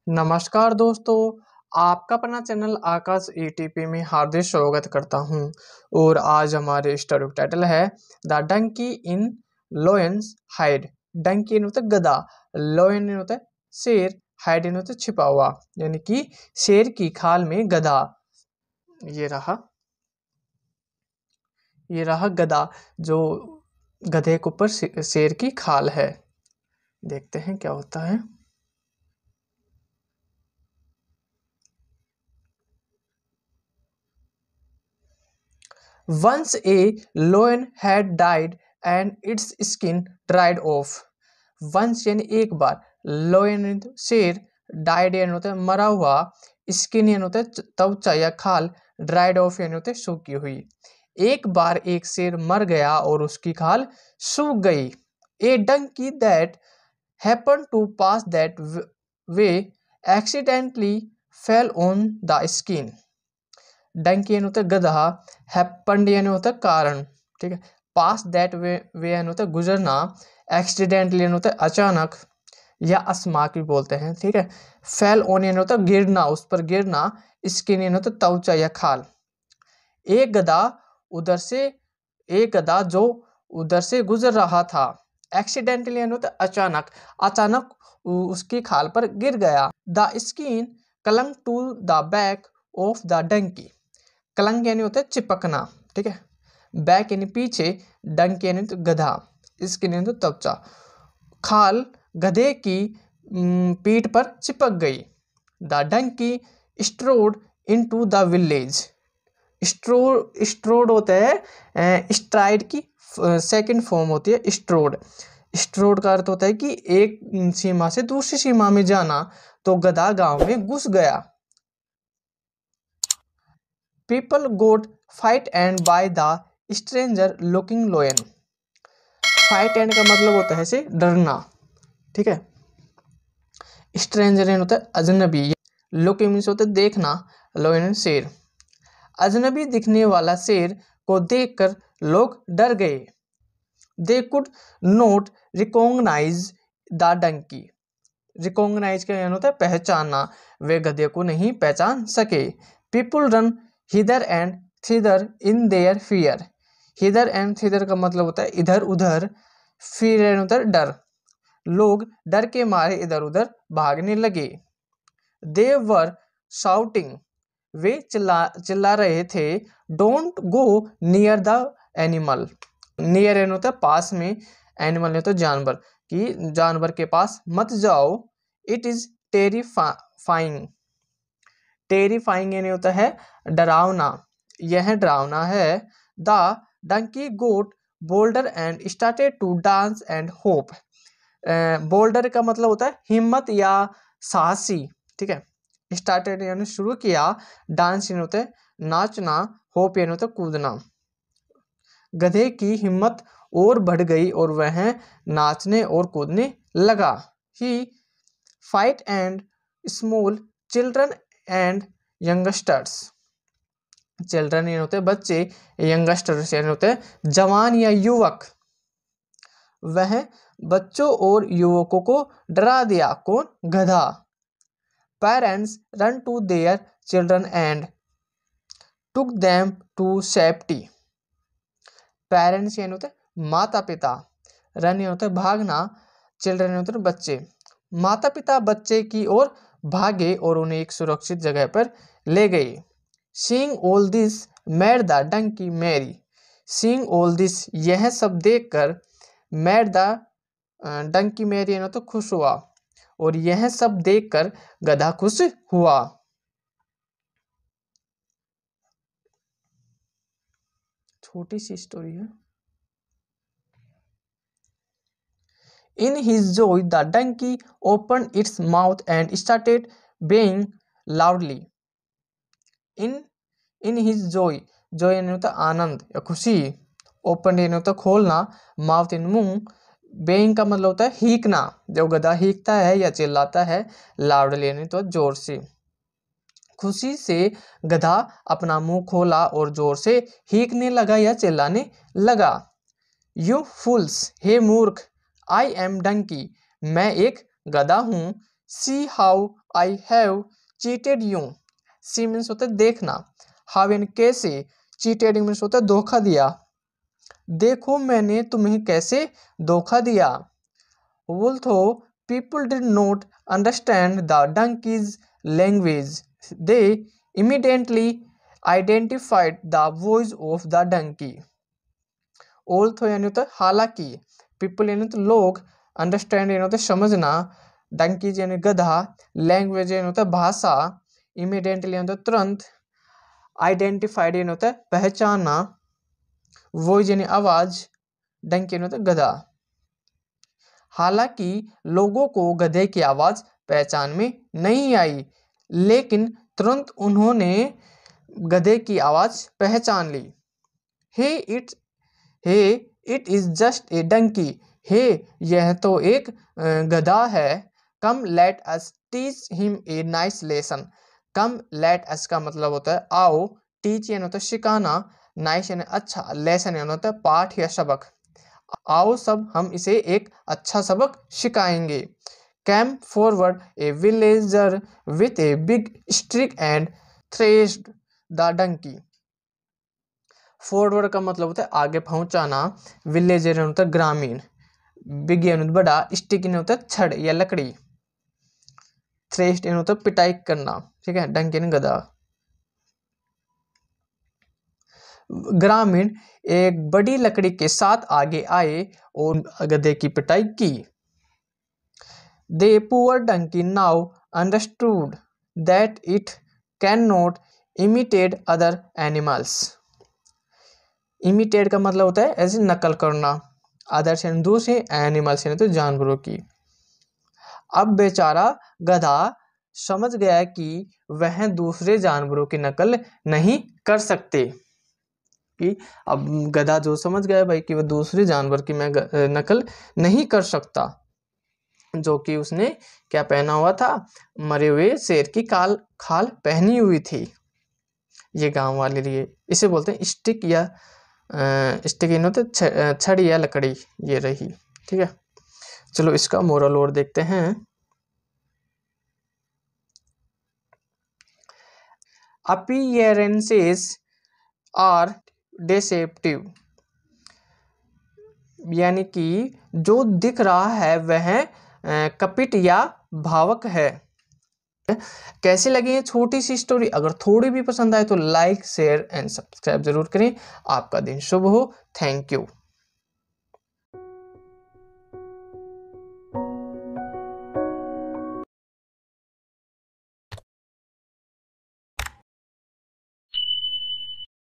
नमस्कार दोस्तों, आपका अपना चैनल आकाश ईटीपी में हार्दिक स्वागत करता हूं। और आज हमारे स्टोरी का टाइटल है the donkey in lion's hide. Donkey in होता गधा, लोयन होता है शेर, हाइड इन होता छिपा हुआ, यानी कि शेर की खाल में गधा। ये रहा गधा, जो गधे के ऊपर शेर की खाल है। देखते हैं क्या होता है। Once a lion had died and its skin dried off. Once यानी एक बार, lion शेर, died यानी होता है मरा हुआ, skin यानी होता है त्वचा या खाल, dried off यानी होता है सूखी हुई। एक बार एक शेर मर गया और उसकी खाल सूख गई। A donkey that happened to pass that way accidentally fell on the skin. Dunki यानी होता है गधा, हैपेंड यानी होता है कारण, ठीक है। पास दैट वे यानी होता है गुजरना, एक्सीडेंटली यानी होता है अचानक या अस्माक भी बोलते हैं, ठीक है। फेल ऑन यानी होता है गिरना, उस पर गिरना, स्किन यानी होता है त्वचा या खाल। एक गधा जो उधर से गुजर रहा था, एक्सीडेंटली यानी होता है अचानक, अचानक उसकी खाल पर गिर गया। The skin clung to the back of the donkey. Clung यानी होता है चिपकना, ठीक है। बैक यानी पीछे, डंक यानी तो गधा, स्किन यानी तो त्वचा। खाल गधे की पीठ पर चिपक गई। The donkey strode into the village. Strode होता है स्ट्राइड की सेकंड फॉर्म होती है स्ट्रोड। स्ट्रोड का अर्थ होता है कि एक सीमा से दूसरी सीमा में जाना, तो गधा गांव में घुस गया। People got frightened by the stranger looking lion. Frightened का मतलब होता है से डरना, ठीक है। स्ट्रेंजर होता है अजनबी, लुकिंग मीन्स होता है देखना, lion शेर। अजनबी दिखने वाला शेर को देखकर लोग डर गए। They could not recognize the donkey. Recognize का यानी होता है पहचानना, वे गधे को नहीं पहचान सके। People run hither and thither in their fear. hither and thither का मतलब होता है इधर उधर, fear यानी होता है डर। लोग डर के मारे इधर उधर भागने लगे। They were shouting. वे चिल्ला रहे थे। Don't go near the animal. Near यानी होता है पास में, एनिमल यानी तो जानवर, कि जानवर के पास मत जाओ। It is terrifying. टेरिफाइंग यानी होता है डरावना, यह डरावना है। The donkey got bolder and started to dance and hop. Bolder का मतलब होता है हिम्मत या साहसी, ठीक है। स्टार्टेड यानी शुरू किया, डांस यानी होता है नाचना, होप यानी होता है कूदना। गधे की हिम्मत और बढ़ गई और वह नाचने और कूदने लगा। He fight and small children and youngsters. Children यानी होते हैं बच्चे, यंगस्टर्स यानी होते हैं जवान या युवक। वह बच्चों और युवकों को डरा दिया। कौन? गधा। Parents run to their children and took them to safety. Parents यानी होते हैं माता पिता, रन यानी होता है भागना, चिल्ड्रन यानी होते हैं बच्चे। माता पिता बच्चे की ओर भागे और उन्हें एक सुरक्षित जगह पर ले गए। Seeing all this made the donkey merry. Seeing all this, यह सब देखकर, made the donkey merry यानी तो खुश हुआ, और यह सब देखकर गधा खुश हुआ। छोटी सी स्टोरी है। In his joy, the donkey opened its mouth and started baying loudly. In his joy, joy यानी होता आनंद या खुशी, ओपन यानी होता खोलना, माउथ यानी मुंह, बेइंग का मतलब होता है हीकना, जब गधा हीकता है या चिल्लाता है, लाउडली यानी तो जोर से। खुशी से गधा अपना मुंह खोला और जोर से हीकने लगा या चिल्लाने लगा। यू फूल्स, हे मूर्ख, आई एम डंकी, मैं एक गधा हूँ। See how I have cheated you. See means होता है देखना, हाउ यानी कैसे, चीटेड मीन्स होता है धोखा दिया। देखो मैंने तुम्हें कैसे धोखा दिया। Although people did not understand the donkey's language, they immediately identified the voice of the donkey. Although यानी होता है हालांकि, people यानी तो लोग, understand यानी होता है समझना, donkey यानी गधा, language यानी होता है भाषा, immediately यानी होता है तुरंत, identified यानी होता है पहचाना, voice यानी आवाज, donkey यानी होता है गधा। हालांकि लोगों को गधे की आवाज पहचान में नहीं आई, लेकिन तुरंत उन्होंने गधे की आवाज पहचान ली। Hey it is just a donkey. Hey यह तो एक गधा है। Come let us teach him a nice lesson. Come let us का मतलब होता है आओ, टीच यानी होता है सिखाना, नाइस यानी अच्छा, लेसन यानी होता है पाठ या सबक। आओ सब हम इसे एक अच्छा सबक सिखाएंगे। Came forward a villager with a big stick and thrashed the donkey. Forward का मतलब होता है आगे पहुंचाना, विलेजर होता है ग्रामीण, बिग यानी बड़ा, स्टिक यानी होता है छड़ या लकड़ी, थ्रेश्ड यानी होता है पिटाई करना, ठीक है, डंकी यानी गधा। ग्रामीण एक बड़ी लकड़ी के साथ आगे आए और गधे की पिटाई की। The poor donkey now understood that it cannot imitate other animals. Imitate का मतलब होता है ऐसे नकल करना, अदर यानी दूसरे, एनिमल्स यानी तो जानवरों की। अब बेचारा गधा समझ गया कि वह दूसरे जानवरों की नकल नहीं कर सकते। कि अब गधा जो समझ गया भाई कि वह दूसरे जानवर की मैं नकल नहीं कर सकता, जो कि उसने क्या पहना हुआ था, मरे हुए शेर की खाल पहनी हुई थी। ये गांव वाले लिए इसे बोलते हैं स्टिक या स्टिक इन होते छड़ी या लकड़ी, ये रही, ठीक है। चलो इसका मोरल और देखते हैं। अपीयरेंसेस आर डिसेप्टिव, यानी कि जो दिख रहा है वह कपट या भावक है। कैसी लगी है छोटी सी स्टोरी? अगर थोड़ी भी पसंद आए तो लाइक शेयर एंड सब्सक्राइब जरूर करें। आपका दिन शुभ हो। Thank you.